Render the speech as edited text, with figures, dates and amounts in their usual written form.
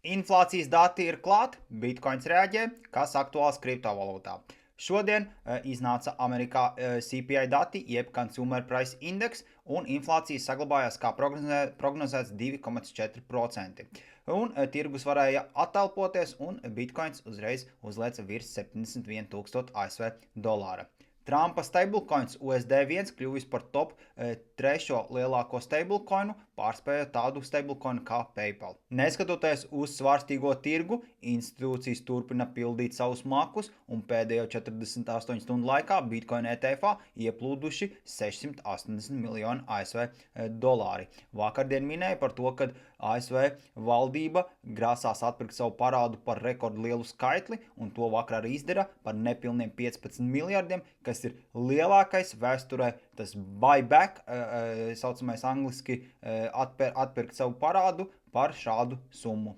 Inflācijas dati ir klāt, bitkoins reaģē, kas aktuāls kriptovalūtā. Šodien iznāca Amerikā CPI dati, jeb Consumer Price Index, un inflācija saglabājās kā prognozēts 2,4%. Un tirgus varēja attelpoties, un bitkoins uzreiz uzlēca virs 71,000 ASV dolāra. Trumpa stablecoins USD1 kļuvis par top trešo lielāko stablecoinu, pārspējot tādu stablecoinu kā PayPal. Neskatoties uz svārstīgo tirgu, institūcijas turpina pildīt savus makus, un pēdējo 48 stundu laikā Bitcoin ETF ieplūduši 680 miljoni ASV dolāri. Vakardien minēja par to, ka ASV valdība grasās atpirkt savu parādu par rekordlielu skaitli, un to vakar arī izdara par nepilniem 15 miljardiem, kas ir lielākais vēsturē. Tas buyback, saucamais angliski, atpirkt savu parādu par šādu summu.